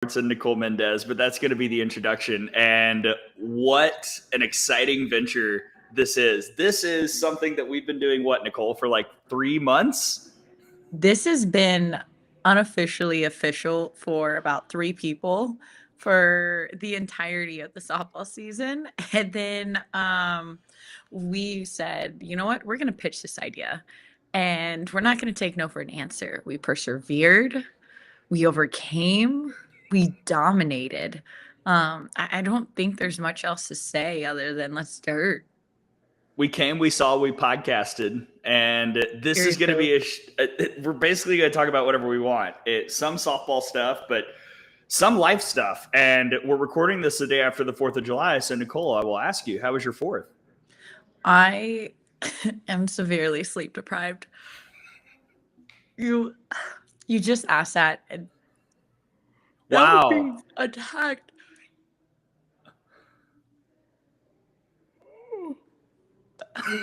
Robertson, Nicole Mendes, but that's going to be the introduction. And what an exciting venture this is. This is something that we've been doing, what, Nicole, for like 3 months? This has been unofficially official for about three people for the entirety of the softball season. And then we said, you know what, we're going to pitch this idea and we're not going to take no for an answer. We persevered, we overcame, we dominated. I don't think there's much else to say other than let's start. We came, we saw, we podcasted, and this is going to Seriously. be we're basically going to talk about whatever we want. Some softball stuff, but some life stuff. And we're recording this the day after the 4th of July. So, Nicole, I will ask you, how was your 4th? I am severely sleep deprived. You you just asked that and now I'm Wow. being attacked.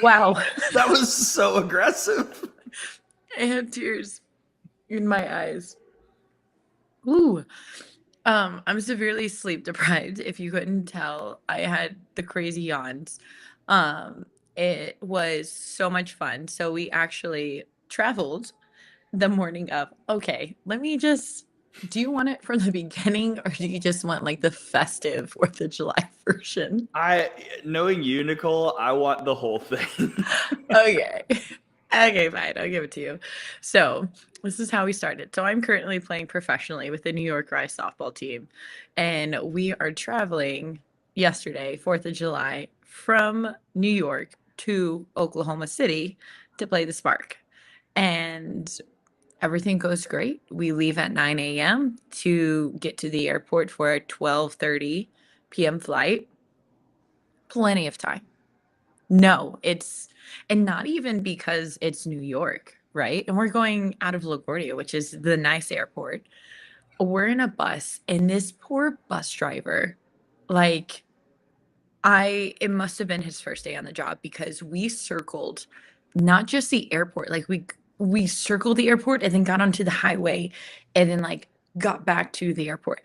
Wow. That was so aggressive. I have tears in my eyes. Ooh. I'm severely sleep deprived. If you couldn't tell, I had the crazy yawns. It was so much fun. So we actually traveled the morning of. Okay, let me just. Do you want it from the beginning, or do you just want like the festive 4th of July version? Knowing you, Nicole, I want the whole thing. Okay. Okay, fine. I'll give it to you. So, this is how we started. So, I'm currently playing professionally with the New York Rise softball team, and we are traveling yesterday, 4th of July, from New York to Oklahoma City to play the Spark. And everything goes great. We leave at 9 a.m. to get to the airport for a 12:30 p.m. flight. Plenty of time. No, and not even because it's New York, right? And we're going out of LaGuardia, which is the nice airport. We're in a bus, and this poor bus driver, like, it must have been his first day on the job because we circled not just the airport, like we circled the airport and then got onto the highway and then like got back to the airport.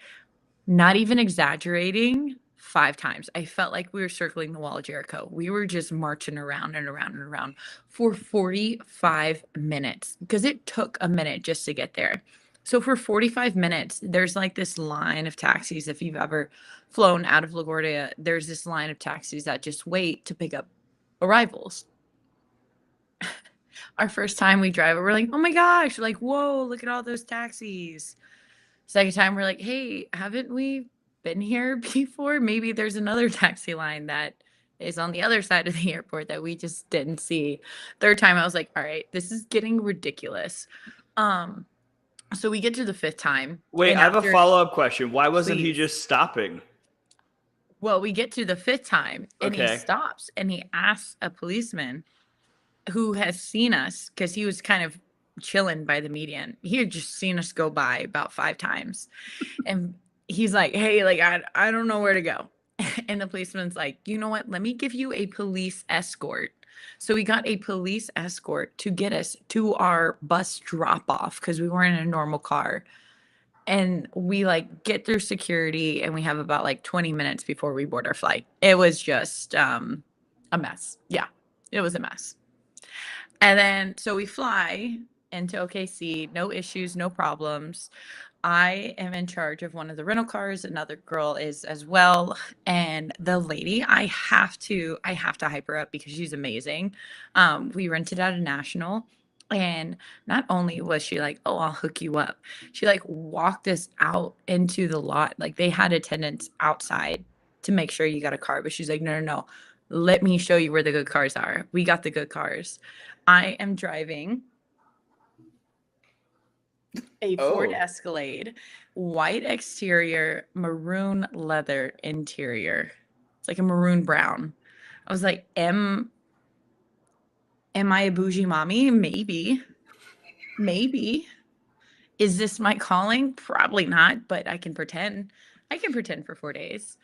Not even exaggerating, 5 times. I felt like we were circling the wall of Jericho. We were just marching around and around and around for 45 minutes because it took a minute just to get there. So for 45 minutes, there's like this line of taxis. If you've ever flown out of LaGuardia, there's this line of taxis that just wait to pick up arrivals. Our first time we drive, we're like, oh my gosh, like, whoa, look at all those taxis. Second time, we're like, hey, haven't we been here before? Maybe there's another taxi line that is on the other side of the airport that we just didn't see. Third time, I was like, all right, this is getting ridiculous. Um, so we get to the fifth time, Wait, and I have a after, follow-up question. Why wasn't he please. just stopping? Well, we get to the fifth time, and he Okay. stops and he asks a policeman who has seen us because he was kind of chilling by the median. He had just seen us go by about 5 times. And he's like, hey, like, I don't know where to go. And the policeman's like, you know what? Let me give you a police escort. So we got a police escort to get us to our bus drop off because we weren't in a normal car. And we like get through security and we have about like 20 minutes before we board our flight. It was just a mess. Yeah, it was a mess. And then so we fly into OKC, no issues, no problems. I am in charge of one of the rental cars, another girl is as well. And the lady, I have to hype her up because she's amazing. We rented out a national. And not only was she like, oh, I'll hook you up, she like walked us out into the lot. Like they had attendants outside to make sure you got a car. But she's like, no, no, no. Let me show you where the good cars are. We got the good cars. I am driving a Ford Oh, Escalade, white exterior, maroon leather interior. It's like a maroon brown. I was like, am I a bougie mommy? Maybe. Maybe. Is this my calling? Probably not, but I can pretend. I can pretend for 4 days.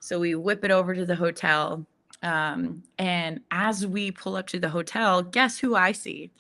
So we whip it over to the hotel. And as we pull up to the hotel, guess who I see?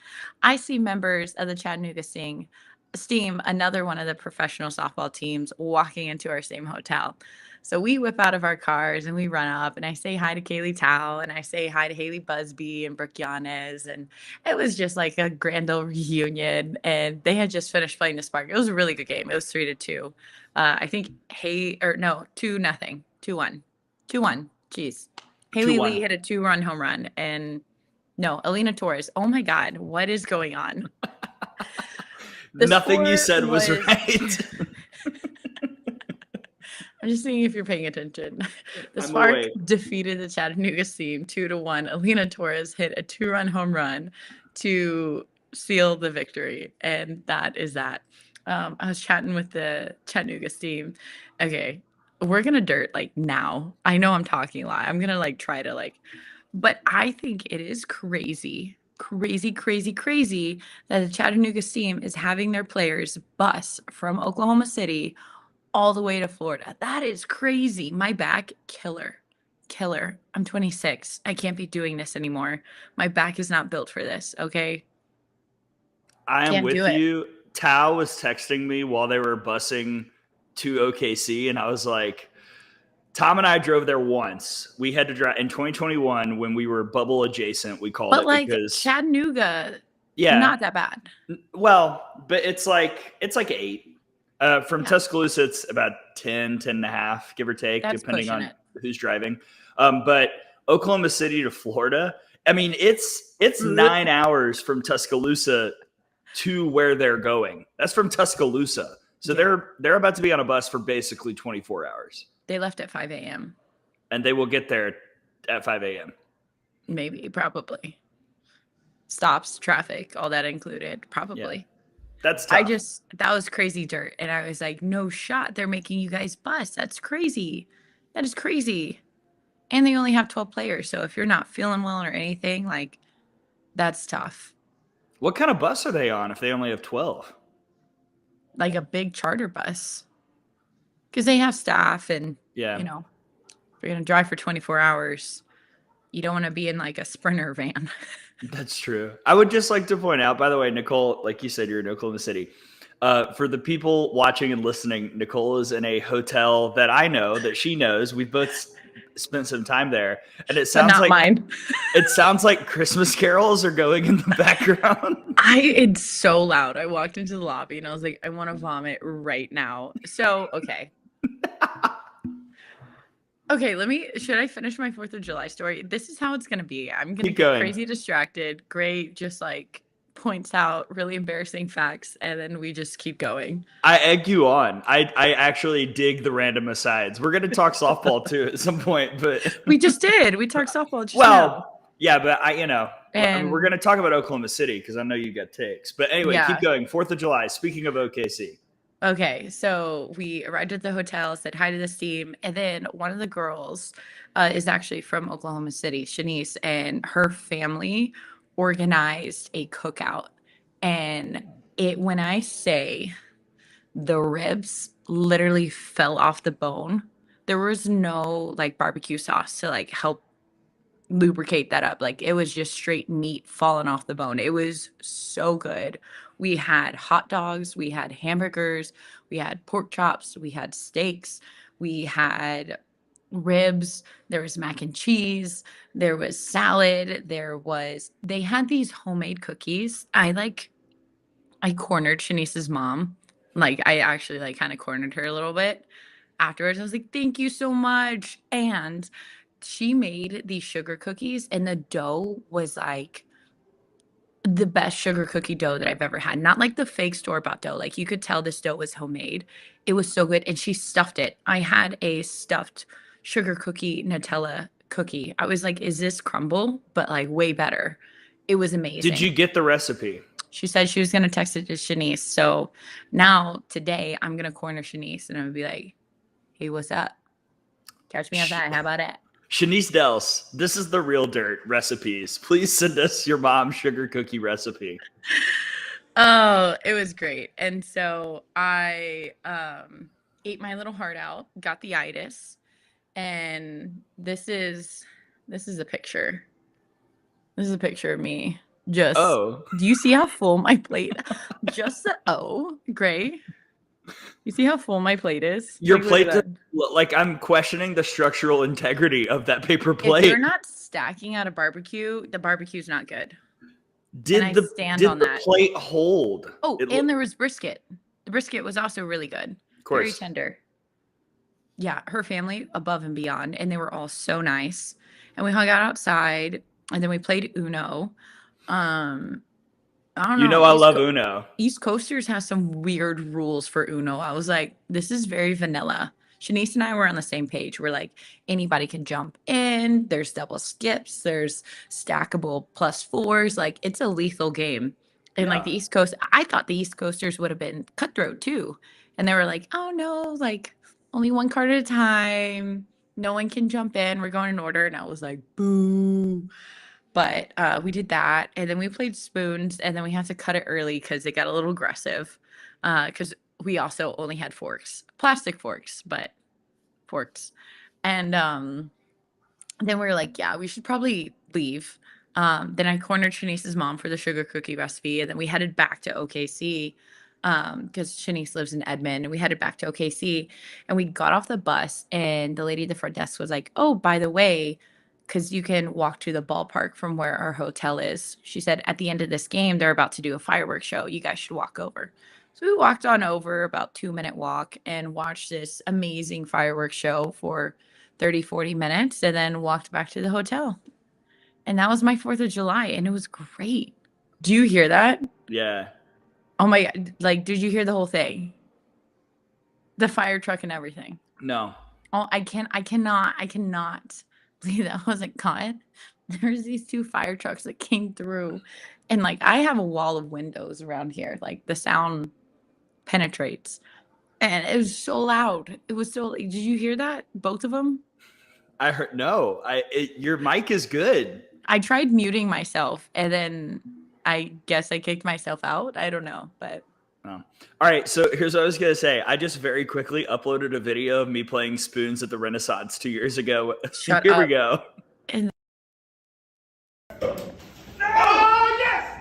I see members of the Chattanooga Sing Steam, another one of the professional softball teams, walking into our same hotel. So we whip out of our cars and we run up, and I say hi to Kaylee Tao, and I say hi to Haley Busby and Brooke Yanez. And it was just like a grand old reunion. And they had just finished playing the Spark. It was a really good game. It was 3-2. I think, hey, or no, 2-0, 2-1, 2-1. Jeez. Haley 2-1. Lee hit a 2-run home run. And no, Alina Torres. Oh my God, what is going on? Nothing you said was right. I'm just seeing if you're paying attention. The I'm Spark awake. defeated the Chattanooga Steam 2-1. Alina Torres hit a 2-run home run to seal the victory, and that is that. I was chatting with the Chattanooga Steam. Okay, we're gonna dirt like now. I know I'm talking a lot. I'm gonna like try to like, but I think it is crazy, crazy, crazy, crazy that the Chattanooga Steam is having their players bus from Oklahoma City all the way to Florida. That is crazy. My back, killer. Killer. I'm 26. I can't be doing this anymore. My back is not built for this, okay? I am Can't do with it. you. Tao was texting me while they were busing to OKC, and I was like, Tom and I drove there once. We had to drive in 2021 when we were bubble adjacent, we called But it, like because Chattanooga, yeah. not that bad. Well, but it's like 8. From Yeah. Tuscaloosa, it's about 10 and a half, give or take, That's depending pushing on it. who's driving. But Oklahoma City to Florida, I mean, it's 9 hours from Tuscaloosa to where they're going. That's from Tuscaloosa. So Yeah. they're about to be on a bus for basically 24 hours. They left at 5 a.m. And they will get there at 5 a.m. Maybe, probably. Stops, traffic, all that included, probably. Yeah. That's tough. That was crazy dirt. And I was like, no shot. They're making you guys bus. That's crazy. That is crazy. And they only have 12 players. So if you're not feeling well or anything, like, that's tough. What kind of bus are they on if they only have 12? Like a big charter bus. Because they have staff and, Yeah. you know, if you're going to drive for 24 hours, you don't want to be in like a Sprinter van. That's true. I would just like to point out, by the way, Nicole, like you said, you're in Oklahoma City. For the people watching and listening, Nicole is in a hotel that I know, that she knows. We've both spent some time there, and it sounds like mine. It sounds like Christmas carols are going in the background. It's so loud. I walked into the lobby and I was like, I want to vomit right now. So, okay. Okay, should I finish my 4th of July story? This is how it's going to be. I'm going to get crazy distracted. Gray just like points out really embarrassing facts, and then we just keep going. I egg you on. I actually dig the random asides. We're going to talk softball too at some point, but we just did. We talked softball just now. Yeah, but we're going to talk about Oklahoma City because I know you got takes. But anyway, keep going. 4th of July. Speaking of OKC. Okay, so we arrived at the hotel, said hi to the team, and then one of the girls is actually from Oklahoma City, Shanice, and her family organized a cookout. And when I say the ribs literally fell off the bone, there was no like barbecue sauce to like help lubricate that up. Like it was just straight meat falling off the bone. It was so good. We had hot dogs, we had hamburgers, we had pork chops, we had steaks, we had ribs, there was mac and cheese, there was salad, they had these homemade cookies. I cornered Shanice's mom. Like I actually like kind of cornered her a little bit. Afterwards, I was like, thank you so much. And she made these sugar cookies, and the dough was like the best sugar cookie dough that I've ever had. Not like the fake store-bought dough. Like you could tell this dough was homemade. It was so good. And she stuffed it. I had a stuffed sugar cookie Nutella cookie. I was like, is this crumble? But like way better. It was amazing. Did you get the recipe? She said she was going to text it to Shanice. So now today I'm going to corner Shanice and I'm going to be like, hey, what's up? Catch me outside. How about it? Shanice Dels, this is the real dirt recipes. Please send us your mom's sugar cookie recipe. Oh, it was great. And so I ate my little heart out, got the itis, and this is a picture. This is a picture of me Just, Oh, do you see how full my plate? Just the Gray. You see how full my plate is? your Like, look at plate that. doesn't look like I'm questioning the structural integrity of that paper If they're plate. not stacking at a barbecue, the barbecue's not good. And I Did the stand did on the that. plate hold? Oh, It and there was brisket. The brisket was also really good. of Very course. tender. Yeah, her family above and beyond, and they were all so nice. And we hung out outside, and then we played Uno. Um, I don't You know. know I love Uno. East Coasters has some weird rules for Uno. I was like, this is very vanilla. Shanice and I were on the same page. We're like, anybody can jump in. There's double skips. There's stackable +4s. Like, it's a lethal game. And like Yeah. the East Coast, I thought the East Coasters would have been cutthroat too. And they were like, oh no, like only one card at a time. No one can jump in. We're going in order. And I was like, boo. But we did that, and then we played spoons, and then we had to cut it early because it got a little aggressive. Because we also only had forks, plastic forks, but forks. And then we were like, yeah, we should probably leave. Then I cornered Shanice's mom for the sugar cookie recipe, and then we headed back to OKC because Shanice lives in Edmond, and we headed back to OKC, and we got off the bus, and the lady at the front desk was like, "Oh, by the way, because you can walk to the ballpark from where our hotel is." She said, "At the end of this game, they're about to do a fireworks show. You guys should walk over." So we walked on over, about 2-minute walk, and watched this amazing fireworks show for 30, 40 minutes, and then walked back to the hotel. And that was my 4th of July, and it was great. Do you hear that? Yeah. Oh my God. Like, did you hear the whole thing? The fire truck and everything. No. Oh, I cannot believe that wasn't caught. There's these 2 fire trucks that came through, and like I have a wall of windows around here. Like the sound penetrates. And it was so loud. It was so. Did you hear that? Both of them? I heard no. Your mic is good. I tried muting myself, and then I guess I kicked myself out. I don't know, but Oh. All right, so here's what I was gonna say. I just very quickly uploaded a video of me playing spoons at the Renaissance 2 years ago. shut Here up. we go. And Oh, yes!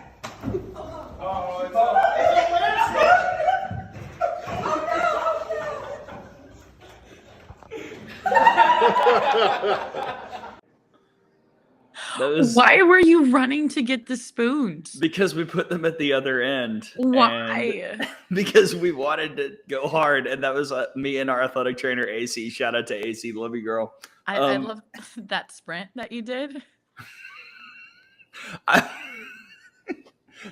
Oh, it's That was why were you running to get the spoons? because we put them at the other end. Why? And because we wanted to go hard, and that was me and our athletic trainer AC. Shout out to AC, love you, girl. I love that sprint that you did.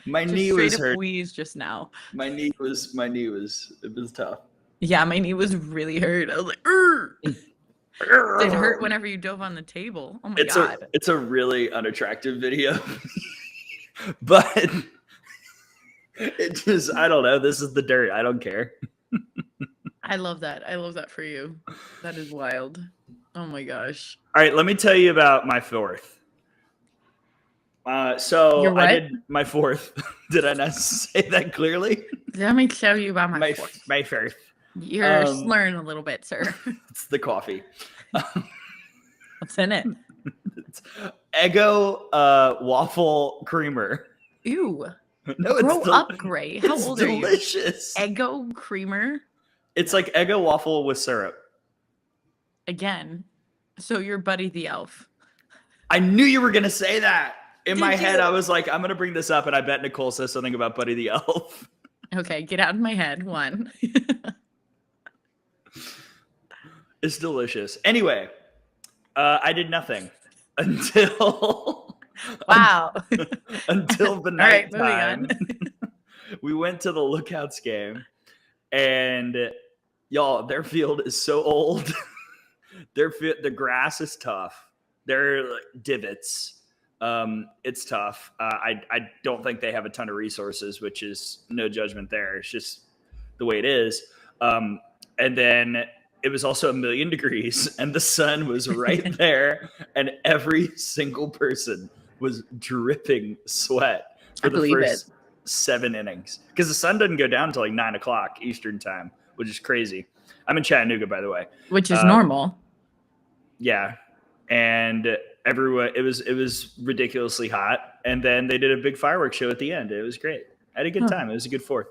My Just knee straight was up hurt. wheeze just now. My knee was it was tough. Yeah, my knee was really hurt. I was like, "Urgh." It hurt whenever you dove on the table. Oh my God. It's a really unattractive video. But it just, I don't know. This is the dirt. I don't care. I love that. I love that for you. That is wild. Oh my gosh. All right, let me tell you about my 4th. So Your what? I did my 4th. Did I not say that clearly? Let me tell you about my My fourth. my 4th. You're slurring a little bit, sir. It's the coffee. What's in it? It's Eggo waffle creamer. Ew. No, Grow it's up, Gray. How it's old are you? delicious. Eggo creamer? It's like Eggo waffle with syrup. Again. So you're Buddy the Elf. I knew you were gonna say that. In Did my head, you? I was like, I'm gonna bring this up, and I bet Nicole says something about Buddy the Elf. Okay, get out of my head. 1. It's delicious. Anyway, I did nothing until Wow. until the All right, nighttime. moving on. We went to the Lookouts game, and y'all, their field is so old. The grass is tough. They're like divots. It's tough. I don't think they have a ton of resources, which is no judgment there. It's just the way it is. And then it was also 1,000,000 degrees, and the sun was right there, and every single person was dripping sweat for the first 7 innings, because the sun doesn't go down until like 9 o'clock Eastern time, which is crazy. I'm in Chattanooga, by the way. Which is normal. Yeah. And Everyone, it was ridiculously hot, and then they did a big fireworks show at the end. It was great. I had a good time. It was a good 4th.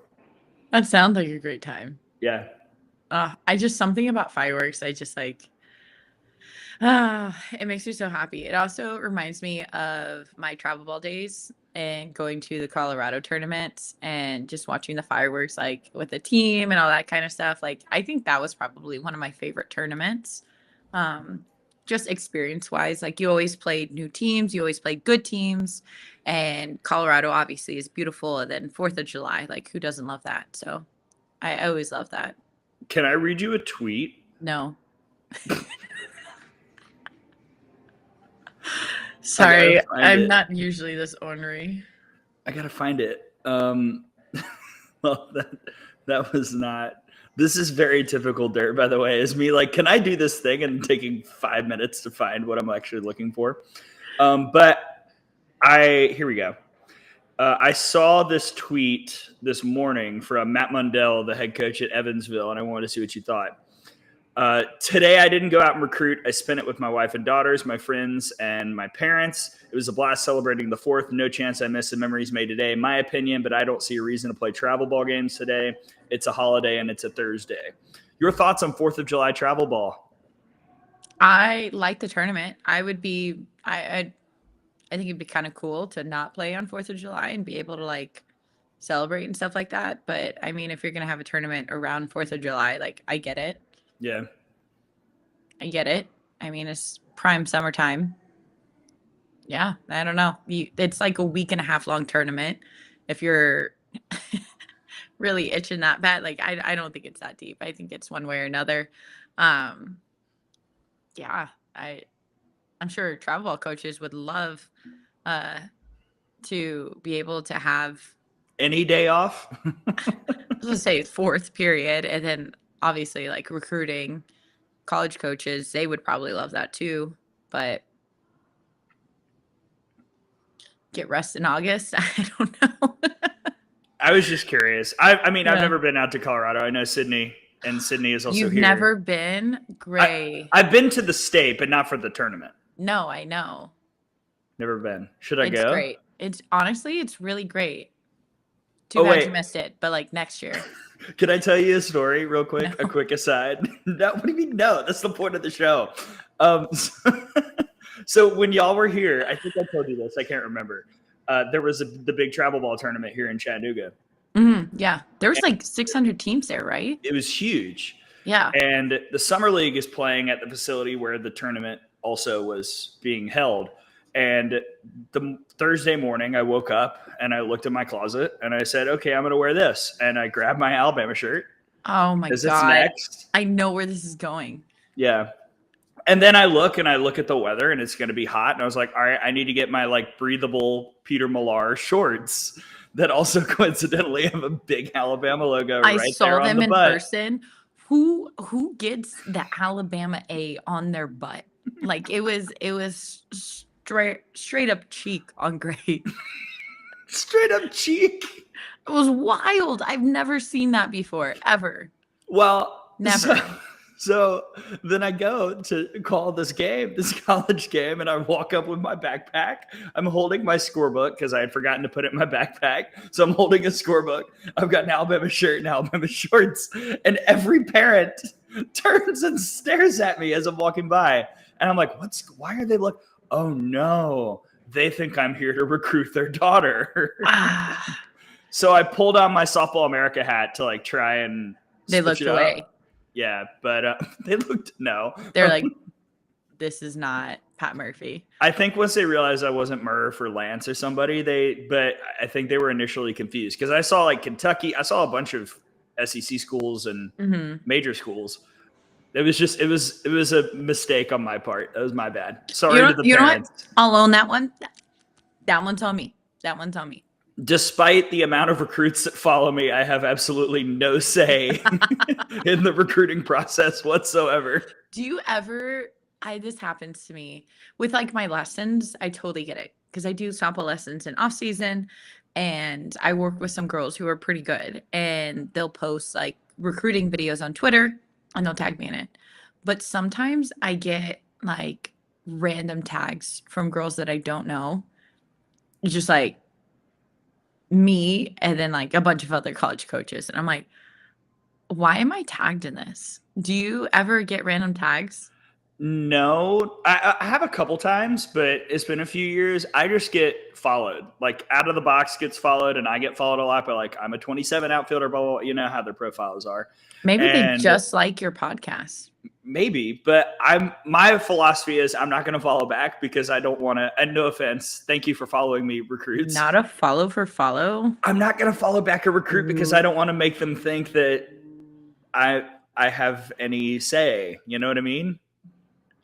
That sounds like a great time. Yeah. I just something about fireworks. I just like. It makes me so happy. It also reminds me of my travel ball days and going to the Colorado tournaments and just watching the fireworks like with the team and all that kind of stuff. Like I think that was probably one of my favorite tournaments. Just experience wise, like you always played new teams, you always played good teams, and Colorado obviously is beautiful. And then 4th of July, like who doesn't love that? So I always love that. Can I read you a tweet? No. Sorry, I'm not usually this ornery. I gotta find it. Well, that was not. This is very typical Dirt, by the way. Is me like, can I do this thing and taking 5 minutes to find what I'm actually looking for? But here we go. I saw this tweet this morning from Matt Mundell, the head coach at Evansville, and I wanted to see what you thought. Today, I didn't go out and recruit. I spent it with my wife and daughters, my friends, and my parents. It was a blast celebrating the 4th. No chance I missed the memories made today, in my opinion, but I don't see a reason to play travel ball games today. It's a holiday, and it's a Thursday. Your thoughts on 4th of July travel ball? I like the tournament. I think it'd be kind of cool to not play on 4th of July and be able to, like, celebrate and stuff like that. But, I mean, if you're going to have a tournament around 4th of July, like, I get it. Yeah. I get it. I mean, it's prime summertime. Yeah, I don't know. It's like a week and a half long tournament. If you're really itching that bad, like I don't think it's that deep. I think it's one way or another. Yeah, I'm sure travel ball coaches would love to be able to have any day off. Let's say 4th period, and then obviously like recruiting college coaches, they would probably love that too. But get rest in August, I don't know. I was just curious. I mean, I've never been out to Colorado. I know Sydney, and Sydney is also You've here. never been? Gray. I've been to the state, but not for the tournament. No, I know. Never been. Should I go? It's great. It's honestly, it's really great. Too bad you missed it, but like next year. Can I tell you a story real quick? No. A quick aside. No, what do you mean? No, that's the point of the show. So when y'all were here, I think I told you this. I can't remember. There was the big travel ball tournament here in Chattanooga. Mm-hmm. Yeah, there was like 600 teams there, right? It was huge. Yeah. And the summer league is playing at the facility where the tournament also was being held. And the Thursday morning, I woke up and I looked in my closet and I said, okay, I'm going to wear this. And I grabbed my Alabama shirt. Oh my God. It's next. I know where this is going. Yeah. And then I look at the weather and it's going to be hot. And I was like, all right, I need to get my like breathable Peter Millar shorts that also coincidentally have a big Alabama logo right there on the butt. I saw them in person. Who gets the Alabama A on their butt? Like it was straight up cheek on Gray. Straight up cheek. It was wild. I've never seen that before, ever. Well, never. So then I go to call this college game, and I walk up with my backpack. I'm holding my scorebook because I had forgotten to put it in my backpack. So I'm holding a scorebook. I've got an Alabama shirt and Alabama shorts, and every parent turns and stares at me as I'm walking by. And I'm like, why are they looking? Oh no, they think I'm here to recruit their daughter. So I pulled on my Softball America hat to like try and they looked away. Yeah, but they looked no. They're like, this is not Pat Murphy. I think once they realized I wasn't Murph or Lance or somebody, but I think they were initially confused because I saw like Kentucky. I saw a bunch of SEC schools and major schools. It was a mistake on my part. That was my bad. Sorry to the parents. You know what? I'll own that one. That one's on me. Despite the amount of recruits that follow me, I have absolutely no say in the recruiting process whatsoever. Do you ever, this happens to me with like my lessons. I totally get it because I do softball lessons in off season and I work with some girls who are pretty good and they'll post like recruiting videos on Twitter and they'll tag me in it. But sometimes I get like random tags from girls that I don't know. It's just like me and then like a bunch of other college coaches. And I'm like, why am I tagged in this? Do you ever get random tags? No, I have a couple times, but it's been a few years. I just get followed, like out of the box gets followed, and I get followed a lot. But like, I'm a 27 outfielder, blah, blah, blah. You know how their profiles are. Maybe they And just like your podcast. maybe, but my philosophy is I'm not going to follow back because I don't want to. And no offense, thank you for following me, recruits. Not a follow for follow. I'm not going to follow back a recruit because I don't want to make them think that I have any say. You know what I mean?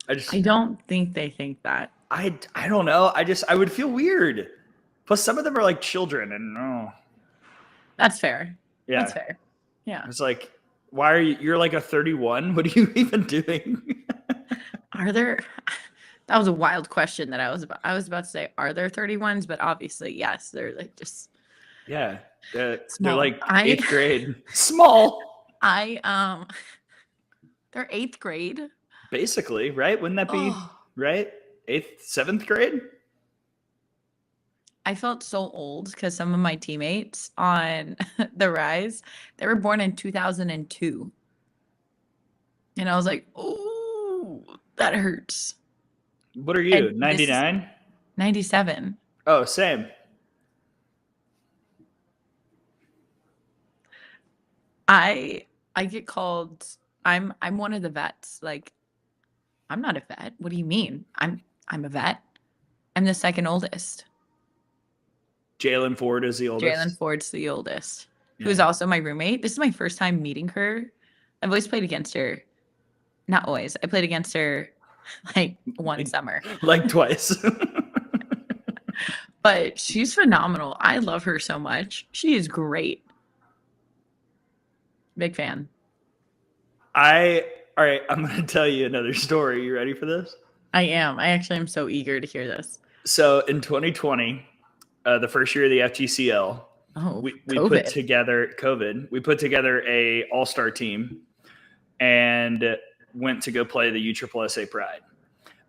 I don't think they think that. I don't know. I would feel weird. Plus, some of them are like children, and That's fair. yeah, That's fair. Yeah. it's like, why are you? You're like a 31. What are you even doing? Are there? That was a wild question that I was about to say. Are there 31s? But obviously, yes. They're like just Yeah, they're small. like 8th grade. Small. They're 8th grade. Basically, right? Wouldn't that be Oh, right? 8th, 7th grade? I felt so old because some of my teammates on the Rise, they were born in 2002. And I was like, oh, that hurts. What are you? And 99? 97. Oh, same. I get called, I'm one of the vets. Like, I'm not a vet. What do you mean? I'm a vet. I'm the second oldest. Jalen Ford is the oldest. Jalen Ford's the oldest, Yeah. who's also my roommate. This is my first time meeting her. I've always played against her. Not always. I played against her like one summer. Like twice. But she's phenomenal. I love her so much. She is great. Big fan. All right, I'm going to tell you another story. You ready for this? I am. I actually am so eager to hear this. So in 2020, the first year of the FGCL, we put together COVID. We put together a all-star team and went to go play the USSSA Pride.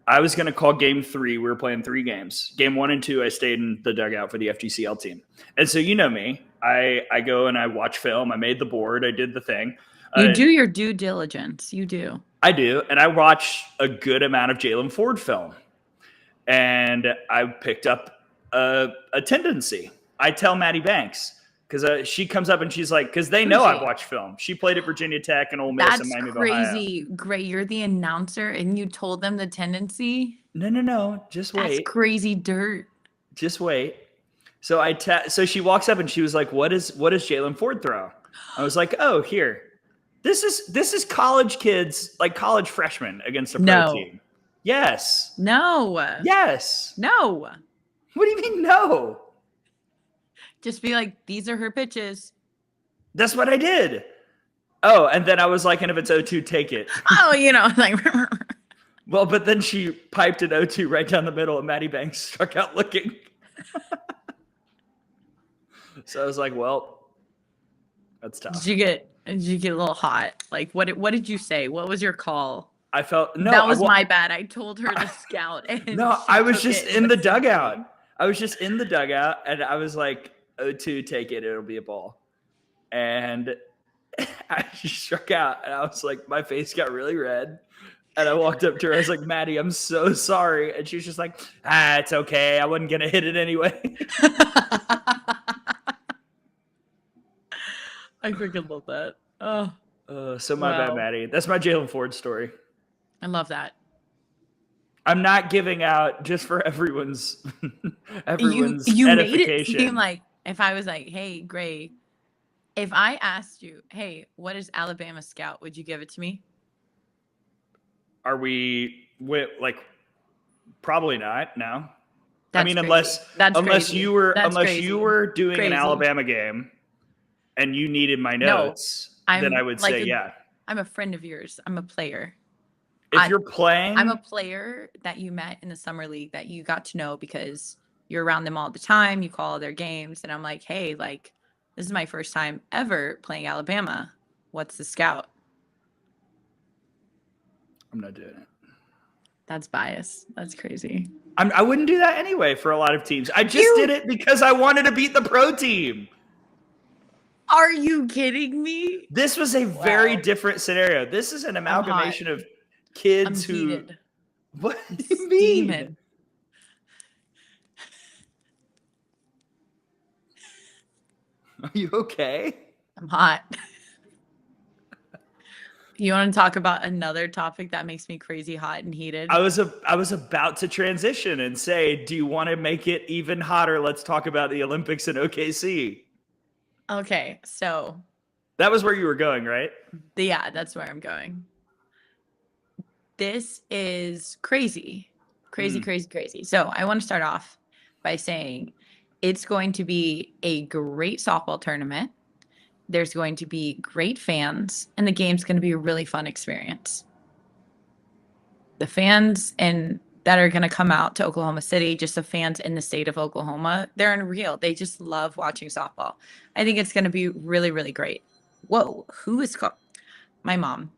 I was going to call game 3. We were playing 3 games. Game 1 and 2, I stayed in the dugout for the FGCL team. And so you know me. I go and I watch film. I made the board. I did the thing. You do your due diligence. You do. I do. And I watch a good amount of Jalen Ford film. And I picked up a tendency. I tell Maddie Banks because she comes up and she's like, because they know I've watched film. She played at Virginia Tech and Ole Miss and Miami of Ohio. That's crazy. Gray, you're the announcer and you told them the tendency? No. Just wait. That's crazy dirt. Just wait. So so she walks up and she was like, what does Jalen Ford throw? I was like, oh, here. This is college kids, like college freshmen against a pro team. Yes. No. Yes. No. What do you mean no? Just be like, these are her pitches. That's what I did. Oh, and then I was like, and if it's 0-2, take it. Oh, like. Well, but then she piped an 0-2 right down the middle, and Maddie Banks struck out looking. So I was like, well, that's tough. Did you get a little hot? Like, what did you say? What was your call? I felt no. That was my bad. I told her to scout. And no, I was just in the dugout. I was just in the dugout, and I was like, 0-2, take it. It'll be a ball. And I just struck out, and I was like, my face got really red. And I walked up to her. I was like, Maddie, I'm so sorry. And she was just like, it's okay. I wasn't going to hit it anyway. I freaking love that. Oh. So my bad, Maddie. That's my Jalen Ford story. I love that. I'm not giving out just for everyone's you edification. Made it seem like if I was like, hey, Gray, if I asked you, hey, what is Alabama Scout? Would you give it to me? Are we like probably not? No. That's I mean, crazy. unless you were doing crazy. An Alabama game and you needed my notes, then I would say yeah. I'm a friend of yours. I'm a player. If you're playing, I'm a player that you met in the summer league that you got to know because you're around them all the time. You call their games, and I'm like, hey, like, this is my first time ever playing Alabama. What's the scout? I'm not doing it. That's bias. That's crazy. I wouldn't do that anyway for a lot of teams. I just did it because I wanted to beat the pro team. Are you kidding me? This was a very different scenario. This is an amalgamation of kids who. Heated. What do you mean? Steaming. Are you okay? I'm hot. You want to talk about another topic that makes me crazy hot and heated? I was about to transition and say, do you want to make it even hotter? Let's talk about the Olympics in OKC. Okay, so that was where you were going, right? Yeah, that's where I'm going. This is crazy. Crazy. So I want to start off by saying it's going to be a great softball tournament. There's going to be great fans, and the game's going to be a really fun experience. The fans that are going to come out to Oklahoma City, just the fans in the state of Oklahoma, they're unreal. They just love watching softball. I think it's going to be really, really great. Whoa, who is called? My mom.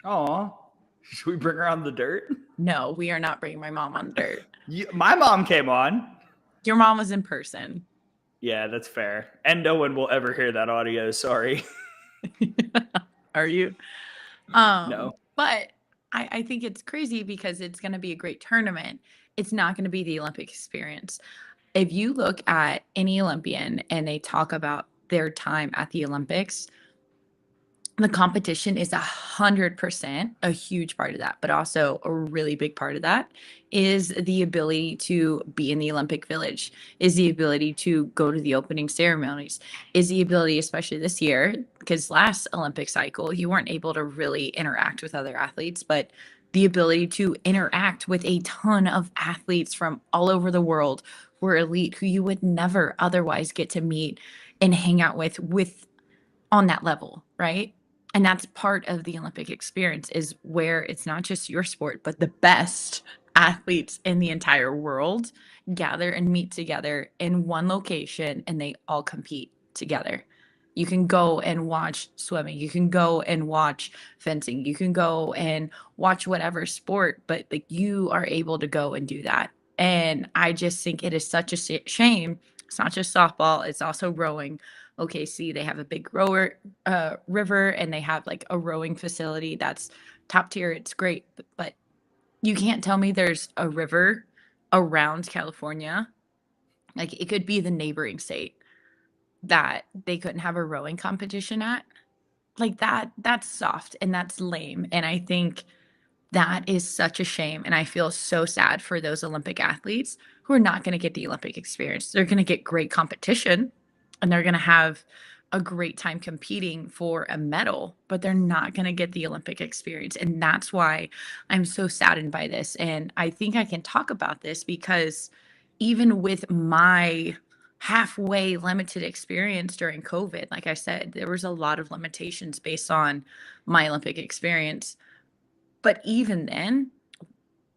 Oh, should we bring her on the dirt? No, we are not bringing my mom on the dirt. My mom came on. Your mom was in person. Yeah, that's fair. And no one will ever hear that audio. Sorry. Are you? No. But I think it's crazy because it's going to be a great tournament. It's not going to be the Olympic experience. If you look at any Olympian and they talk about their time at the Olympics, the competition is 100% a huge part of that, but also a really big part of that is the ability to be in the Olympic Village, is the ability to go to the opening ceremonies, is the ability, especially this year, because last Olympic cycle, you weren't able to really interact with other athletes, but the ability to interact with a ton of athletes from all over the world who are elite, who you would never otherwise get to meet and hang out with on that level, right? And that's part of the Olympic experience, is where it's not just your sport, but the best athletes in the entire world gather and meet together in one location, and they all compete together. You can go and watch swimming. You can go and watch fencing. You can go and watch whatever sport, but like, you are able to go and do that. And I just think it is such a shame. It's not just softball. It's also rowing. OKC, they have a big river, and they have like a rowing facility that's top tier. It's great, but you can't tell me there's a river around California. Like, it could be the neighboring state that they couldn't have a rowing competition at. Like, that's soft and that's lame. And I think that is such a shame. And I feel so sad for those Olympic athletes who are not going to get the Olympic experience. They're going to get great competition, and they're going to have a great time competing for a medal, but they're not going to get the Olympic experience. And that's why I'm so saddened by this. And I think I can talk about this because even with my halfway limited experience during COVID, like I said, there was a lot of limitations based on my Olympic experience. But even then,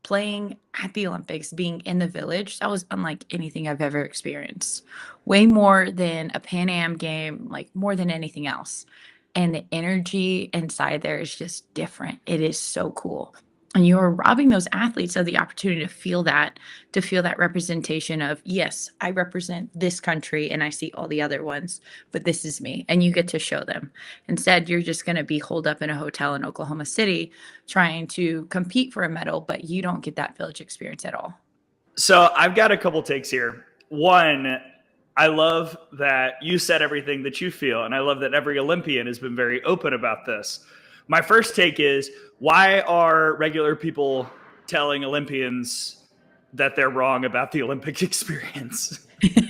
playing at the Olympics, being in the Village, that was unlike anything I've ever experienced. Way more than a Pan Am game, like more than anything else. And the energy inside there is just different. It is so cool. And you are robbing those athletes of the opportunity to feel that representation of, yes, I represent this country and I see all the other ones, but this is me. And you get to show them. Instead, you're just going to be holed up in a hotel in Oklahoma City trying to compete for a medal, but you don't get that Village experience at all. So I've got a couple takes here. One, I love that you said everything that you feel, and I love that every Olympian has been very open about this. My first take is, why are regular people telling Olympians that they're wrong about the Olympic experience?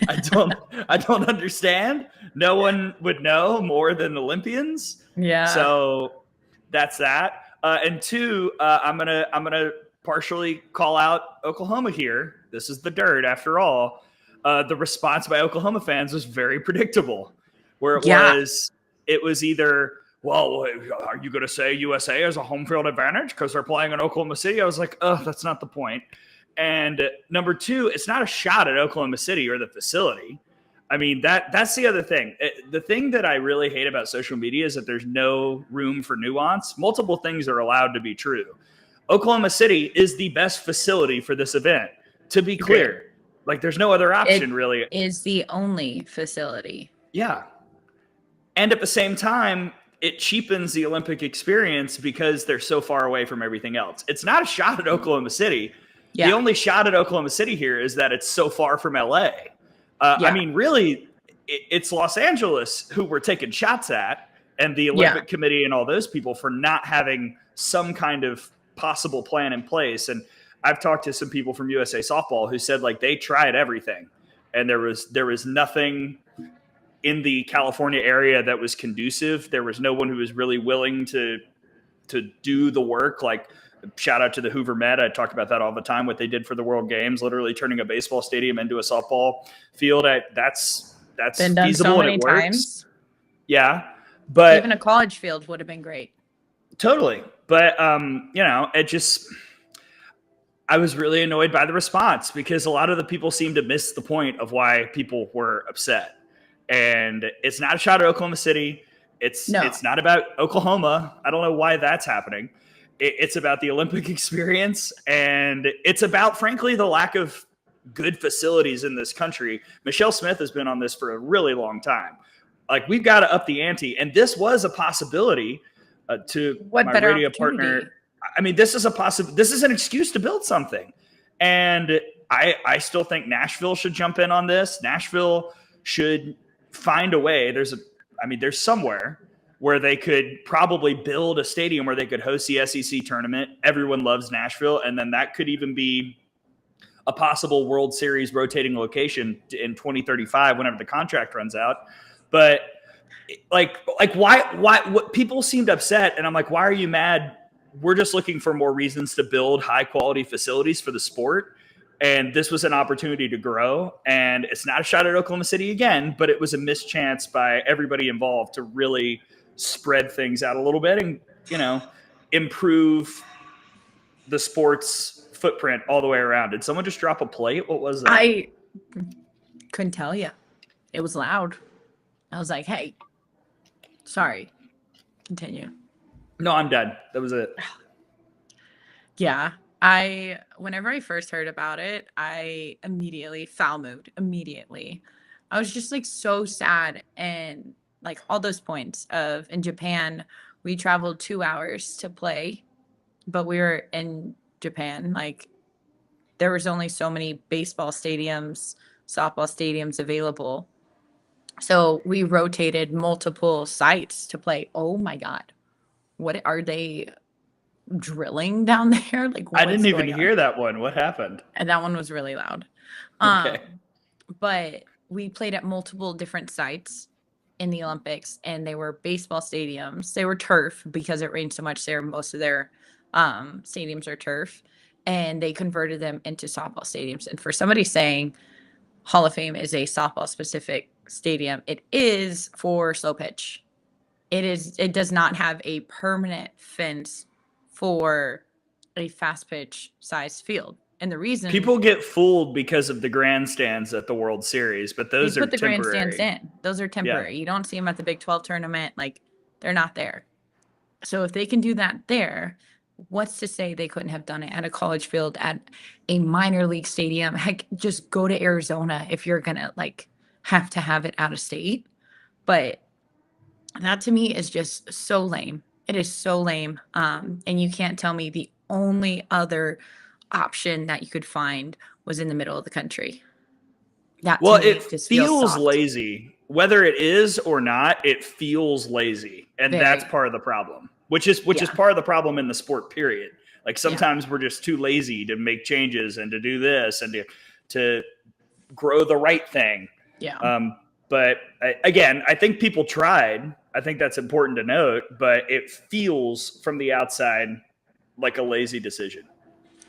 I don't understand. No one would know more than Olympians. Yeah. So that's that. And two, I'm gonna partially call out Oklahoma here. This is the dirt, after all. The response by Oklahoma fans was very predictable, where it was either, well, are you going to say USA has a home field advantage because they're playing in Oklahoma City? I was like, oh, that's not the point. And number two, it's not a shot at Oklahoma City or the facility. I mean, that's the other thing. The thing that I really hate about social media is that there's no room for nuance. Multiple things are allowed to be true. Oklahoma City is the best facility for this event. To be clear, like there's no other option really. Is the only facility. Yeah. And at the same time, it cheapens the Olympic experience because they're so far away from everything else. It's not a shot at Oklahoma City. Yeah. The only shot at Oklahoma City here is that it's so far from LA. I mean, really, it's Los Angeles who we're taking shots at, and the Olympic Committee and all those people for not having some kind of possible plan in place. And I've talked to some people from USA Softball who said like they tried everything, and there was nothing in the California area that was conducive. There was no one who was really willing to do the work. Like, shout out to the Hoover Met. I talk about that all the time, what they did for the World Games, literally turning a baseball stadium into a softball field. That's been done feasible so many and it works. times. Yeah. But even a college field would have been great. Totally. But, I was really annoyed by the response because a lot of the people seemed to miss the point of why people were upset. And it's not a shot at Oklahoma City. It's not about Oklahoma. I don't know why that's happening. It's about the Olympic experience. And it's about, frankly, the lack of good facilities in this country. Michelle Smith has been on this for a really long time. Like, we've got to up the ante. And this was a possibility to my radio partner. I mean, this is an excuse to build something. And I still think Nashville should jump in on this. Nashville should find a way. There's somewhere where they could probably build a stadium where they could host the SEC tournament. Everyone loves Nashville. And then that could even be a possible World Series rotating location in 2035, whenever the contract runs out. But like why what people seemed upset. And I'm like, why are you mad? We're just looking for more reasons to build high quality facilities for the sport. And this was an opportunity to grow. And it's not a shot at Oklahoma City again, but it was a missed chance by everybody involved to really spread things out a little bit and, improve the sports footprint all the way around. Did someone just drop a plate? What was that? I couldn't tell you. It was loud. I was like, hey, sorry. Continue. No, I'm done. That was it. Yeah. Whenever I first heard about it, I immediately foul moved. Immediately. I was just like so sad. And like all those points of in Japan, we traveled 2 hours to play, but we were in Japan. Like there was only so many baseball stadiums, softball stadiums available. So we rotated multiple sites to play. Oh my God. What are they drilling down there? Like, I didn't even hear that one. What happened? And that one was really loud. Okay. But we played at multiple different sites in the Olympics, and they were baseball stadiums. They were turf because it rained so much there. Most of their stadiums are turf, and they converted them into softball stadiums. And for somebody saying Hall of Fame is a softball specific stadium, it is for slow pitch. It does not have a permanent fence for a fast pitch size field. And the reason people get fooled because of the grandstands at the World Series, but those are temporary. They put the grandstands in. Those are temporary. Yeah. You don't see them at the Big 12 tournament. Like, they're not there. So if they can do that there, what's to say they couldn't have done it at a college field, at a minor league stadium? Heck, just go to Arizona if you're gonna like have to have it out of state. But that to me is just so lame. It is so lame. And you can't tell me the only other option that you could find was in the middle of the country. It feels lazy. Whether it is or not, it feels lazy. And that's part of the problem, which is part of the problem in the sport, period. Like sometimes we're just too lazy to make changes and to do this and to grow the right thing. Yeah. But again, I think people tried. I think that's important to note, but it feels from the outside like a lazy decision.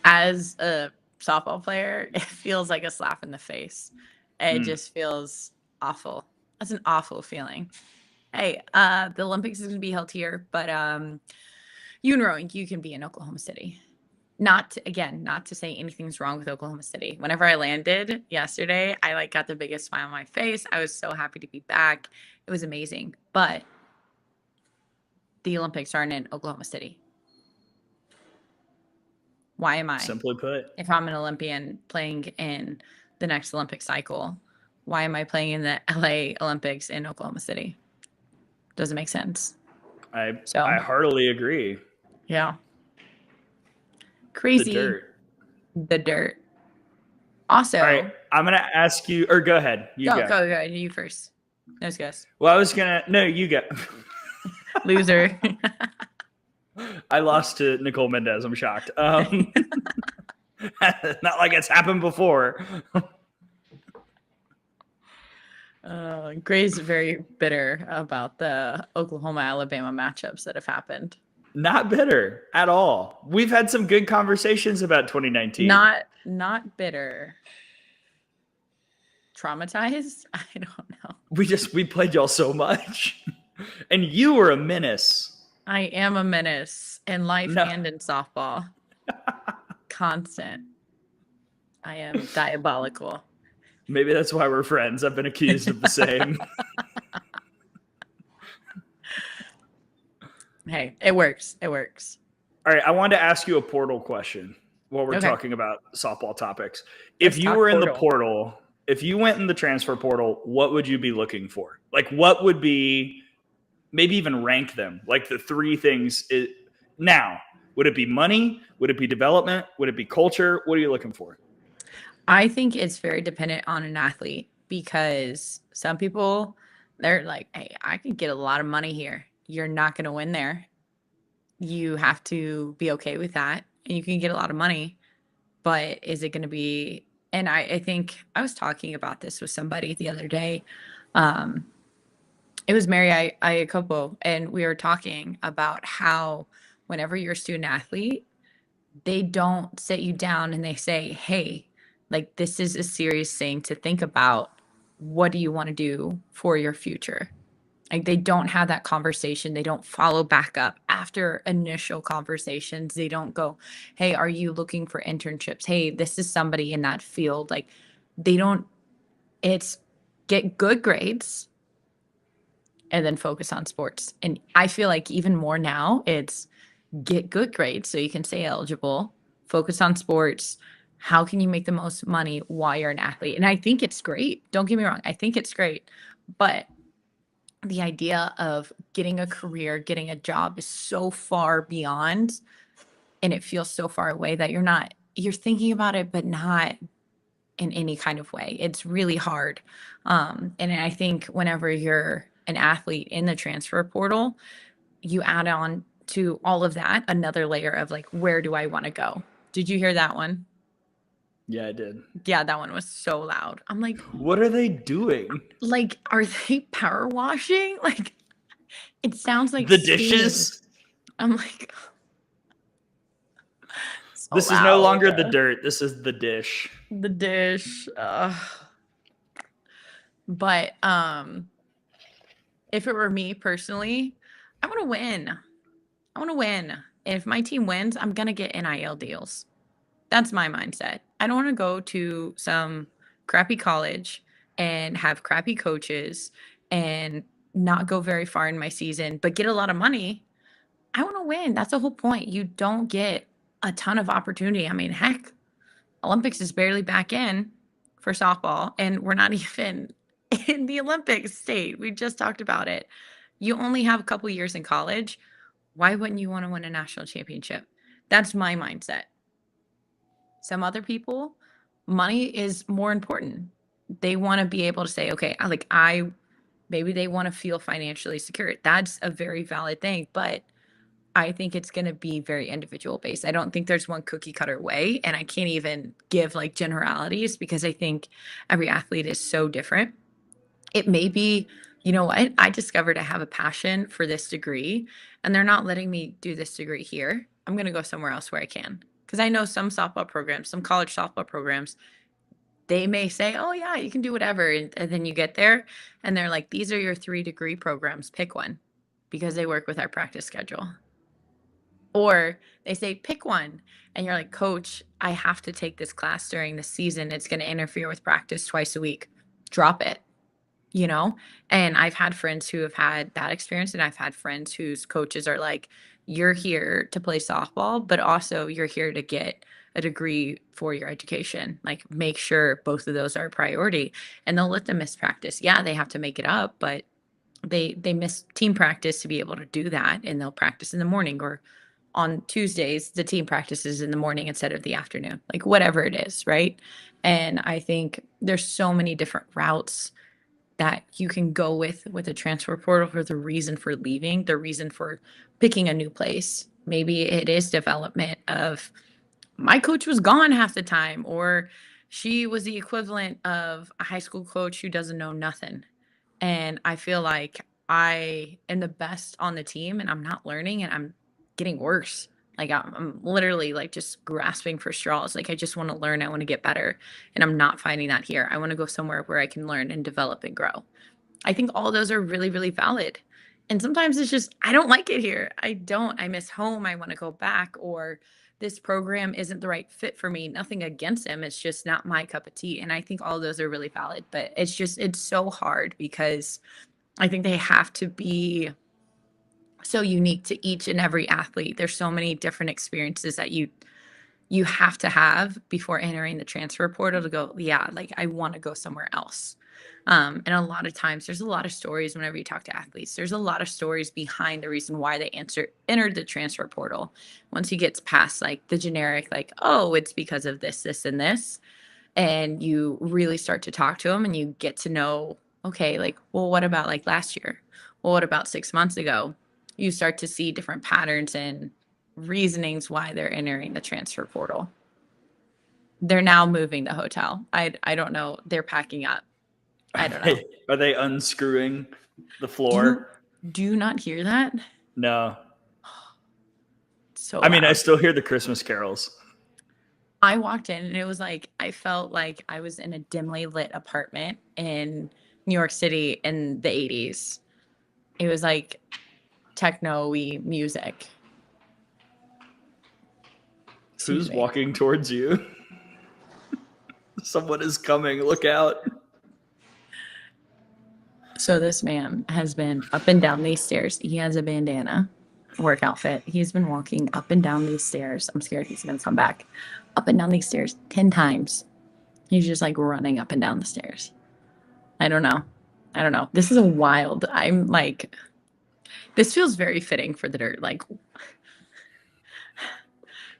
As a softball player, it feels like a slap in the face. It just feels awful. That's an awful feeling. Hey, the Olympics is going to be held here, but you and rowing, you can be in Oklahoma City. Not to say anything's wrong with Oklahoma City. Whenever I landed yesterday, I got the biggest smile on my face. I was so happy to be back. It was amazing. But the Olympics aren't in Oklahoma City. Why am I? Simply put. If I'm an Olympian playing in the next Olympic cycle, why am I playing in the LA Olympics in Oklahoma City? Doesn't make sense. I So heartily agree. yeah. The Crazy. dirt. The dirt. Also, All right, I'm gonna ask you, or go ahead. You go. You first. No guess. Well, I was gonna. No, you go. Loser. I lost to Nicole Mendes. I'm shocked. Not like it's happened before. Gray's very bitter about the Oklahoma-Alabama matchups that have happened. Not bitter at all. We've had some good conversations about 2019. Not bitter. Traumatized? I don't know. We played y'all so much. And you were a menace. I am a menace in life and in softball. Constant. I am diabolical. Maybe that's why we're friends. I've been accused of the same. Hey, it works. It works. All right, I wanted to ask you a portal question while we're talking about softball topics. If you were in the portal, if you went in the transfer portal, what would you be looking for? Like, what would be, maybe even rank them, like the three things now? Would it be money? Would it be development? Would it be culture? What are you looking for? I think it's very dependent on an athlete, because some people, they're like, hey, I could get a lot of money here. You're not going to win there. You have to be okay with that. And you can get a lot of money, but is it going to be, and I think I was talking about this with somebody the other day. It was Mary Iacopo, and we were talking about how whenever you're a student athlete, they don't sit you down and they say, hey, like, this is a serious thing to think about. What do you want to do for your future? Like, they don't have that conversation. They don't follow back up after initial conversations. They don't go, hey, are you looking for internships? Hey, this is somebody in that field. Like, they don't, it's get good grades and then focus on sports. And I feel like even more now, it's get good grades so you can stay eligible, focus on sports. How can you make the most money while you're an athlete? And I think it's great. Don't get me wrong. I think it's great. But the idea of getting a career, getting a job is so far beyond, and it feels so far away that you're thinking about it, but not in any kind of way. It's really hard. And I think whenever you're an athlete in the transfer portal, you add on to all of that another layer of like, where do I want to go? Did you hear that one? Yeah, I did. Yeah, that one was so loud. I'm like, what are they doing? Like, are they power washing? Like, it sounds like the dishes. I'm like, so this is no longer the dirt. This is the dish. The dish. But if it were me personally, I want to win. I want to win. If my team wins, I'm gonna get NIL deals. That's my mindset. I don't want to go to some crappy college and have crappy coaches and not go very far in my season, but get a lot of money. I want to win. That's the whole point. You don't get a ton of opportunity. I mean, heck, Olympics is barely back in for softball, and we're not even in the Olympics state. We just talked about it. You only have a couple years in college. Why wouldn't you want to win a national championship? That's my mindset. Some other people, money is more important. They want to be able to say, okay, maybe they want to feel financially secure. That's a very valid thing, but I think it's going to be very individual based. I don't think there's one cookie cutter way, and I can't even give like generalities because I think every athlete is so different. It may be, you know what, I discovered I have a passion for this degree and they're not letting me do this degree here. I'm going to go somewhere else where I can. Because I know some softball programs, some college softball programs, they may say, oh yeah, you can do whatever. And then you get there and they're like, these are your 3-degree programs, pick one, because they work with our practice schedule. Or they say, pick one. And you're like, coach, I have to take this class during the season. It's going to interfere with practice twice a week. Drop it, you know? And I've had friends who have had that experience, and I've had friends whose coaches are like, you're here to play softball, but also you're here to get a degree for your education. Like, make sure both of those are a priority, and they'll let them miss practice. Yeah, they have to make it up, but they miss team practice to be able to do that, and they'll practice in the morning, or on Tuesdays the team practices in the morning instead of the afternoon, like whatever it is, right? And I think there's so many different routes that you can go with a transfer portal for the reason for leaving, the reason for picking a new place. Maybe it is development of, my coach was gone half the time, or she was the equivalent of a high school coach who doesn't know nothing. And I feel like I am the best on the team and I'm not learning, and I'm getting worse. Like, I'm literally like just grasping for straws. Like, I just want to learn. I want to get better. And I'm not finding that here. I want to go somewhere where I can learn and develop and grow. I think all those are really, really valid. And sometimes it's just, I don't like it here. I miss home. I want to go back, or this program isn't the right fit for me. Nothing against them. It's just not my cup of tea. And I think all of those are really valid, but it's so hard because I think they have to be so unique to each and every athlete. There's so many different experiences that you have to have before entering the transfer portal to go, yeah, like, I want to go somewhere else. And a lot of times there's a lot of stories whenever you talk to athletes. There's a lot of stories behind the reason why they entered the transfer portal. Once you get past like the generic, like, oh, it's because of this, this, and this, and you really start to talk to them and you get to know, okay, like, well, what about like last year? Well, what about 6 months ago? You start to see different patterns and reasonings why they're entering the transfer portal. They're now moving the hotel. I don't know. They're packing up. I don't know. Are they unscrewing the floor? Do you not hear that? No. So I mean, I loud. still hear the Christmas carols. I walked in and it was like, I felt like I was in a dimly lit apartment in New York City in the 80s. It was like techno-y music. Who's walking towards you? Someone is coming. Look out. So this man has been up and down these stairs. He has a bandana work outfit. He's been walking up and down these stairs. I'm scared he's going to come back. Up and down these stairs 10 times. He's just like running up and down the stairs. I don't know. This is wild. I'm like, this feels very fitting for the dirt. Like,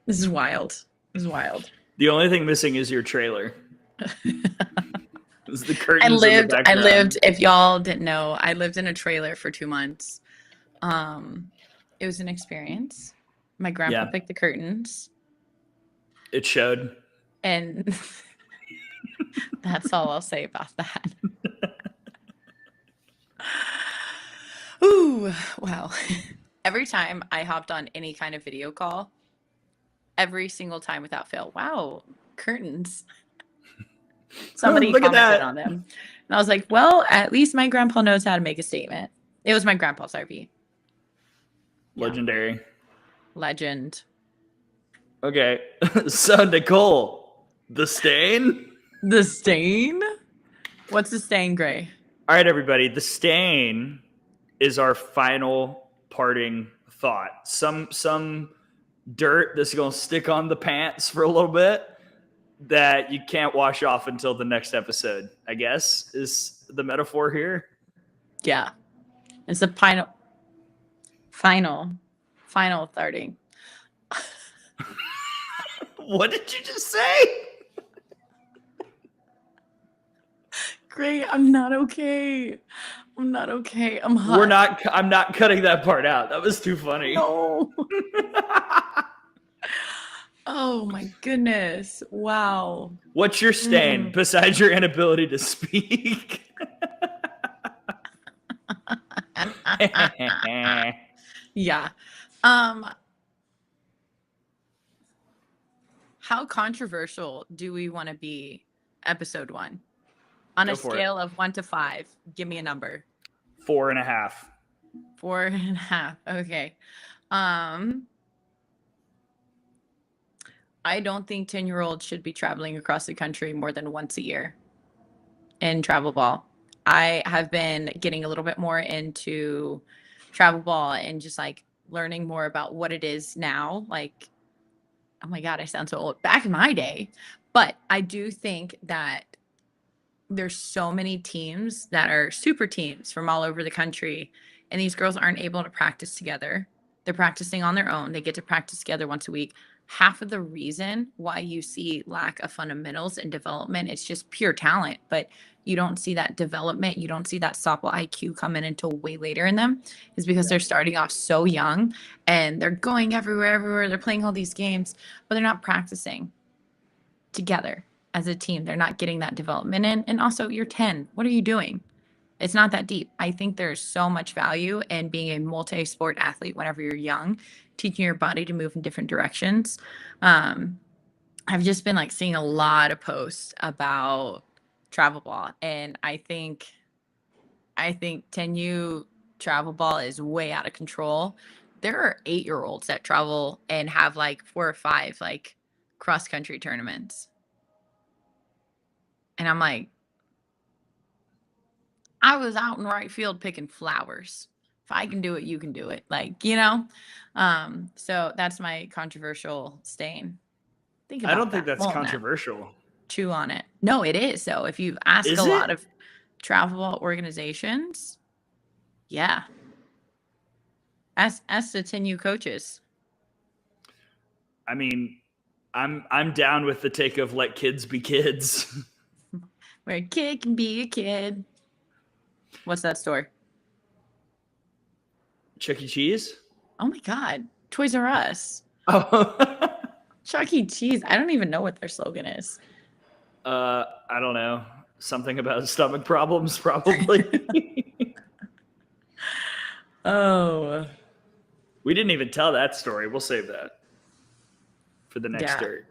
this is wild. The only thing missing is your trailer. The curtains I in the background. lived, if y'all didn't know, I lived in a trailer for 2 months. It was an experience. My grandpa picked the curtains. It showed. And that's all I'll say about that. Ooh, wow. Every time I hopped on any kind of video call, every single time without fail, wow, curtains. Somebody commented on them. And I was like, well, at least my grandpa knows how to make a statement. It was my grandpa's RV. Legendary. Legend. Okay. So, Nicole, the stain? The stain? What's the stain, Gray? All right, everybody. The stain is our final parting thought. Some dirt that's going to stick on the pants for a little bit that you can't wash off until the next episode, I guess, is the metaphor here. Yeah. It's the final thirty. What did you just say? Great. I'm not okay. I'm hot. I'm not cutting that part out. That was too funny. No. Oh my goodness. Wow. What's your stain besides your inability to speak? Yeah. How controversial do we want to be episode 1? On a scale of 1 to 5, give me a number. 4.5. 4.5. Okay. I don't think 10-year-olds should be traveling across the country more than once a year in travel ball. I have been getting a little bit more into travel ball and just like learning more about what it is now. Like, oh my God, I sound so old. Back in my day. But I do think that there's so many teams that are super teams from all over the country, and these girls aren't able to practice together. They're practicing on their own. They get to practice together once a week. Half of the reason why you see lack of fundamentals and development, it's just pure talent, but you don't see that development. You don't see that softball IQ coming until way later in them, is because they're starting off so young and they're going everywhere. They're playing all these games, but they're not practicing together as a team. They're not getting that development in. And also, you're 10. What are you doing? It's not that deep. I think there's so much value in being a multi-sport athlete whenever you're young, teaching your body to move in different directions. I've just been like seeing a lot of posts about travel ball, and I think 10U travel ball is way out of control. There are 8-year-olds that travel and have like 4 or 5 like cross country tournaments. And I'm like, I was out in right field picking flowers. If I can do it, you can do it. Like, you know? So that's my controversial stain. Think about I don't think that. that's Well, no. controversial. Chew on it. No, it is. So if you've asked Is a lot it? of travel organizations, yeah. Ask the 10U coaches. I mean, I'm down with the take of let kids be kids. Where a kid can be a kid. What's that store? Chuck E. Cheese? Oh my God. Toys R Us. Oh, Chuck E. Cheese. I don't even know what their slogan is. I don't know. Something about stomach problems, probably. Oh. We didn't even tell that story. We'll save that for the next Yeah. dirt.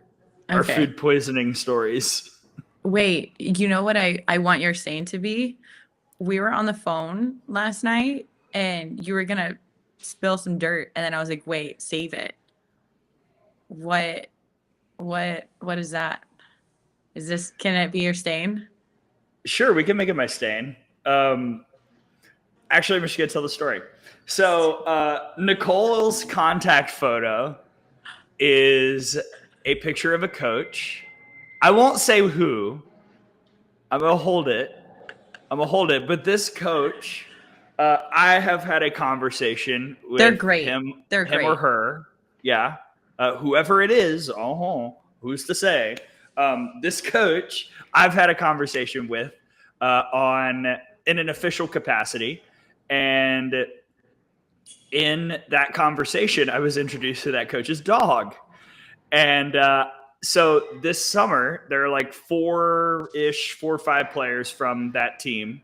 Our Okay. food poisoning stories. Wait, you know what I want your saying to be? We were on the phone last night and you were going to spill some dirt, and then I was like, wait, save it. What is that? Can it be your stain? Sure, we can make it my stain. Actually, I'm just going to tell the story. So, Nicole's contact photo is a picture of a coach. I won't say who. I'm going to hold it. But this coach, I have had a conversation with They're great. him, They're him great. or her. Yeah. Whoever it is, who's to say? This coach, I've had a conversation with in an official capacity. And in that conversation, I was introduced to that coach's dog. And so this summer, there are like 4 or 5 players from that team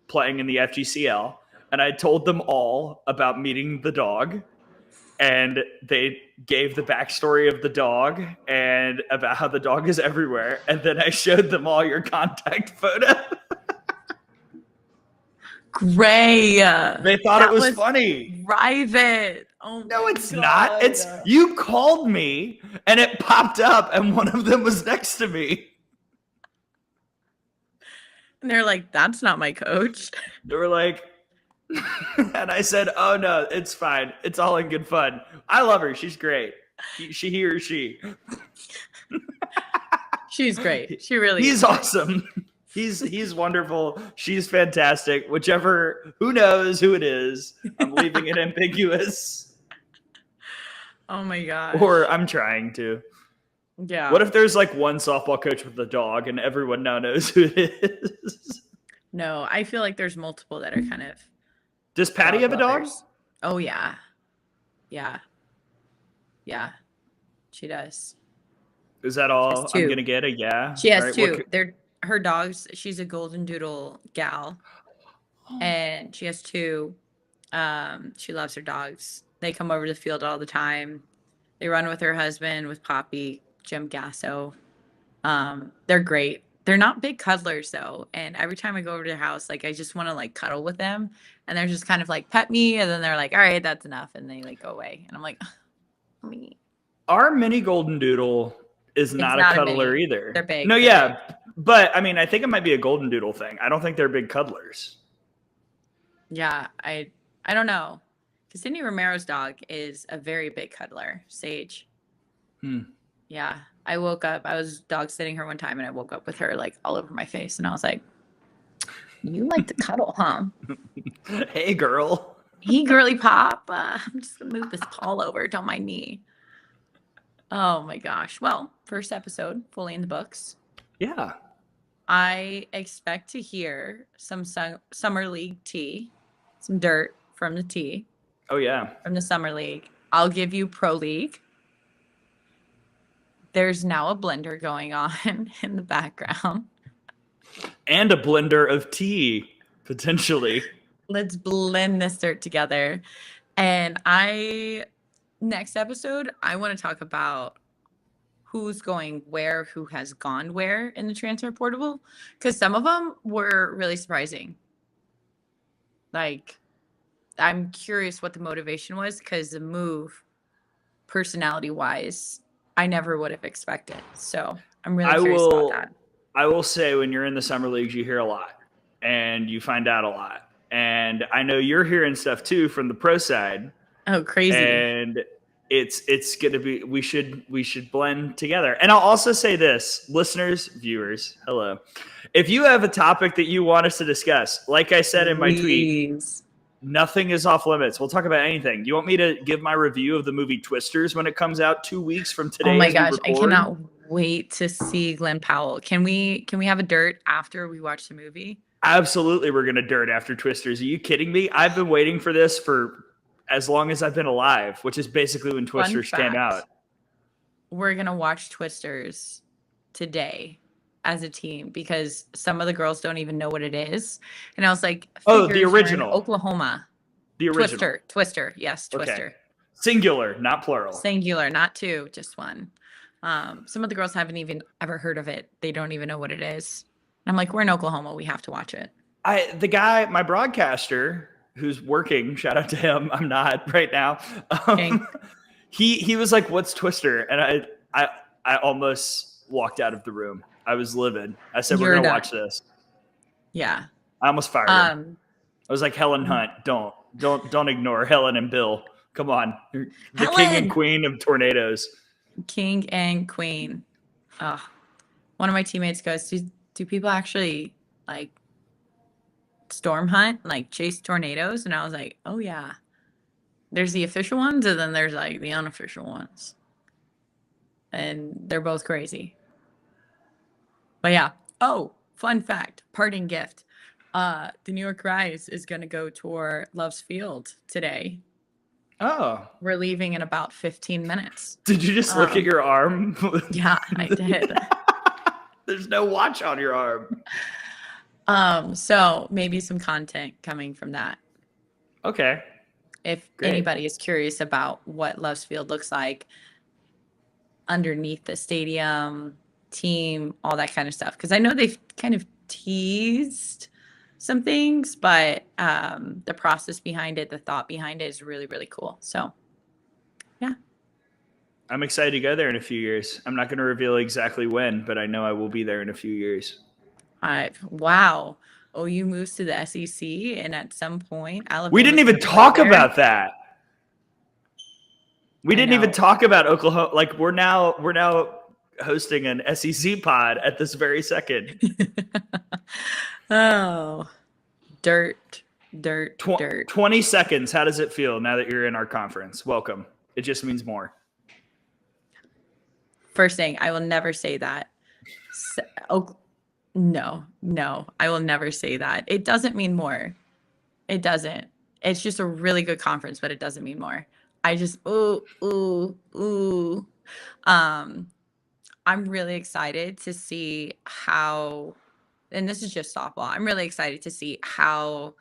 playing in the FGCL. And I told them all about meeting the dog. And they gave the backstory of the dog and about how the dog is everywhere. And then I showed them all your contact photo. Gray. They thought it was funny. Private. Oh No, my it's God. not. It's you called me and it popped up and one of them was next to me. And they're like, that's not my coach. They were like, and I said, "Oh no, it's fine. It's all in good fun. I love her. She's great. He or she. She's great. She really He's is. awesome. He's wonderful. She's fantastic. Who knows who it is? I'm leaving it ambiguous. Oh my God. Or I'm trying to. Yeah. What if there's like one softball coach with a dog and everyone now knows who it is? No, I feel like there's multiple that are kind of. Does Patty have a dog? lovers. Oh yeah. Yeah. Yeah. She does. Is that all She has 2. I'm gonna get? A yeah. She has All right, 2. They're her dogs. She's a golden doodle gal, and she has 2. She loves her dogs. They come over to the field all the time. They run with her husband, with Poppy, Jim Gasso. They're great. They're not big cuddlers though, and every time I go over to their house, like I just want to like cuddle with them, and they're just kind of like pet me, and then they're like, "All right, that's enough," and they like go away, and I'm like, "Me." Our mini golden doodle is not a cuddler mini. either. They're big. No, They're yeah, big. but I mean, I think it might be a golden doodle thing. I don't think they're big cuddlers. Yeah, I don't know. Because Cindy Romero's dog is a very big cuddler, Sage. Yeah. I woke up, I was dog sitting her one time and I woke up with her like all over my face. And I was like, you like to cuddle, huh? Hey, girl. Hey, girly pop. I'm just going to move this paw over. Don't mind me. Oh my gosh. Well, first episode, fully in the books. Yeah. I expect to hear some summer league tea, some dirt from the tea. Oh, yeah. From the summer league. I'll give you pro league. There's now a blender going on in the background. And a blender of tea, potentially. Let's blend this dirt together. And next episode, I want to talk about who's going where, who has gone where in the transfer portal. Because some of them were really surprising. Like, I'm curious what the motivation was, because the move, personality-wise, I never would have expected. So I'm really curious about that. I will say, when you're in the summer leagues, you hear a lot and you find out a lot. And I know you're hearing stuff too from the pro side. Oh, crazy. And it's going to be, we should blend together. And I'll also say this, listeners, viewers, hello. If you have a topic that you want us to discuss, like I said in my tweet, nothing is off limits. We'll talk about anything. You want me to give my review of the movie Twisters when it comes out 2 weeks from today? Oh my gosh, I cannot wait to see Glenn Powell. Can we have a dirt after we watch the movie? Absolutely, we're going to dirt after Twisters. Are you kidding me? I've been waiting for this for as long as I've been alive, which is basically when Twisters came out. We're going to watch Twisters today as a team because some of the girls don't even know what it is. And I was like, oh, the original. Oklahoma. The original. Twister. Yes, Twister. Okay. Singular, not plural. Singular, not two, just one. Some of the girls haven't even ever heard of it. They don't even know what it is. I'm like, we're in Oklahoma. We have to watch it. The guy, my broadcaster, who's working, shout out to him. I'm not right now. He was like, "What's Twister?" And I almost walked out of the room. I was livid. I said, "We're gonna watch this." Yeah. I almost fired him. I was like, "Helen Hunt, don't ignore Helen and Bill. Come on, the Helen! king and queen of tornadoes." King and queen. One of my teammates goes, do people actually like storm hunt, like chase tornadoes? And I was like, oh yeah. There's the official ones and then there's like the unofficial ones. And they're both crazy. But yeah. Oh, fun fact, parting gift. The New York Rise is going to go tour Love's Field today. Oh. We're leaving in about 15 minutes. Did you just look at your arm? Yeah, I did. There's no watch on your arm. So maybe some content coming from that. Okay. If anybody is curious about what Love's Field looks like underneath the stadium, team, all that kind of stuff. Because I know they've kind of teased some things, but the process behind it, the thought behind it is really, really cool. So, yeah. I'm excited to go there in a few years. I'm not going to reveal exactly when, but I know I will be there in a few years. Wow. OU moves to the SEC, and at some point, Alabama. We didn't even talk about that. We didn't even talk about Oklahoma. Like we're now hosting an SEC pod at this very second. Oh, dirt. 20 seconds. How does it feel now that you're in our conference? Welcome. It just means more. First thing, I will never say that. No, I will never say that. It doesn't mean more. It doesn't. It's just a really good conference, but it doesn't mean more. I just, ooh. I'm really excited to see how, and this is just softball, I'm really excited to see how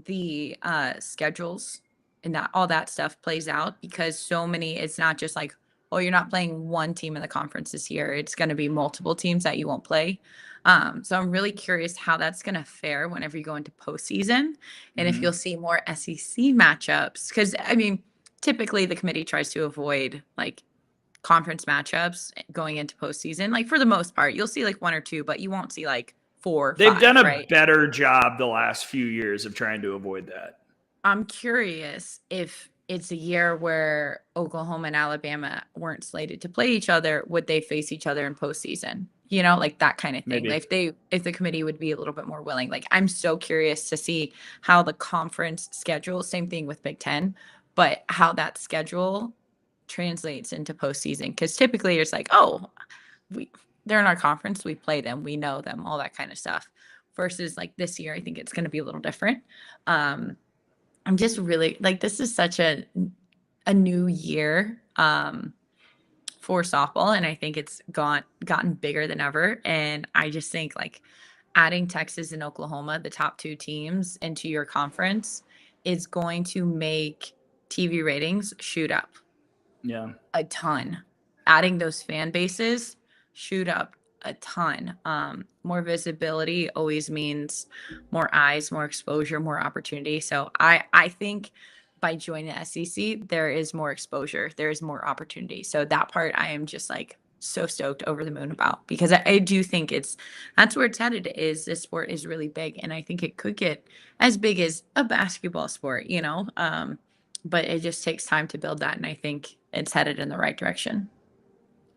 the schedules and all that stuff plays out, because so many, it's not just like, oh, you're not playing one team in the conference this year. It's going to be multiple teams that you won't play. So I'm really curious how that's going to fare whenever you go into postseason, and if you'll see more SEC matchups. Because, I mean, typically the committee tries to avoid, like, conference matchups going into postseason. Like, for the most part, you'll see, like, one or two, but you won't see, like, 4 or 5. They've done a better job the last few years of trying to avoid that. I'm curious if it's a year where Oklahoma and Alabama weren't slated to play each other, would they face each other in postseason? You know, like that kind of thing. Maybe. Like if the committee would be a little bit more willing. Like I'm so curious to see how the conference schedule, same thing with Big Ten, but how that schedule translates into postseason. Because typically it's like, oh, they're in our conference, we play them, we know them, all that kind of stuff. Versus like this year, I think it's going to be a little different. I'm just really like this is such a new year for softball, and I think it's gotten bigger than ever. And I just think like adding Texas and Oklahoma, the top two teams, into your conference is going to make TV ratings shoot up Yeah. a ton. Adding those fan bases shoot up a ton. More visibility always means more eyes, more exposure, more opportunity. So I think by joining the SEC, there is more exposure, there is more opportunity. So that part I am just like so stoked, over the moon about, because I do think that's where it's headed. Is this sport is really big, and I think it could get as big as a basketball sport, you know. But it just takes time to build that, and I think it's headed in the right direction.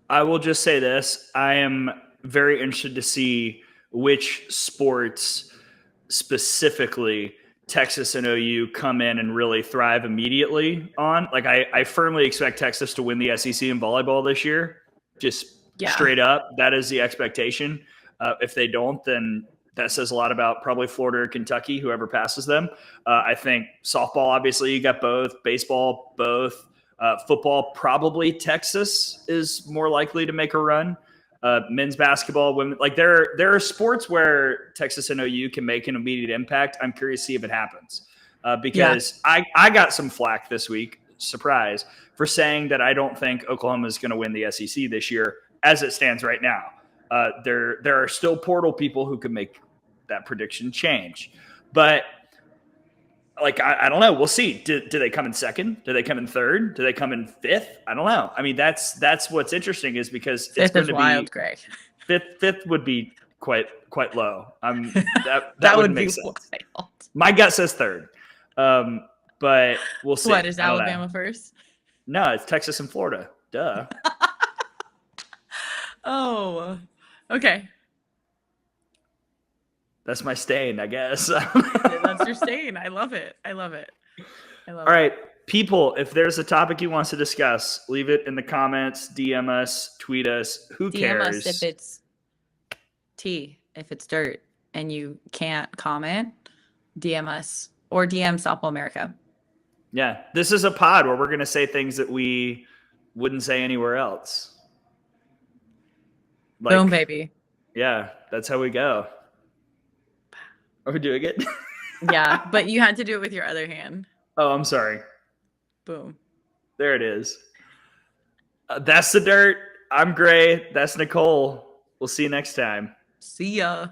I will just say this. I am very interested to see which sports specifically Texas and OU come in and really thrive immediately on. Like I firmly expect Texas to win the SEC in volleyball this year. Just straight up. That is the expectation. If they don't, then that says a lot about probably Florida or Kentucky, whoever passes them. I think softball, obviously, you got both. Baseball, both. Football, probably Texas is more likely to make a run. Men's basketball, women, like there are sports where Texas and OU can make an immediate impact. I'm curious to see if it happens because I got some flack this week, surprise, for saying that I don't think Oklahoma is going to win the SEC this year as it stands right now. There are still portal people who could make that prediction change, but like, I don't know. We'll see. Do they come in second? Do they come in third? Do they come in fifth? I don't know. I mean, that's what's interesting is because it's going to wild, be Gray. Fifth would be quite low. That would would make be sense. wild. My gut says third, but we'll see. What is Alabama first? No, it's Texas and Florida. Duh. Oh, okay. That's my stain, I guess. That's your stain. I love it. All right, people, if there's a topic you want to discuss, leave it in the comments, DM us, tweet us. Who cares? DM us if it's tea, if it's dirt, and you can't comment. DM us or DM Softball America. Yeah, this is a pod where we're going to say things that we wouldn't say anywhere else. Like, boom, baby. Yeah, that's how we go. Are we doing it? Yeah, but you had to do it with your other hand. Oh, I'm sorry. Boom. There it is. That's the dirt. I'm Gray. That's Nicole. We'll see you next time. See ya.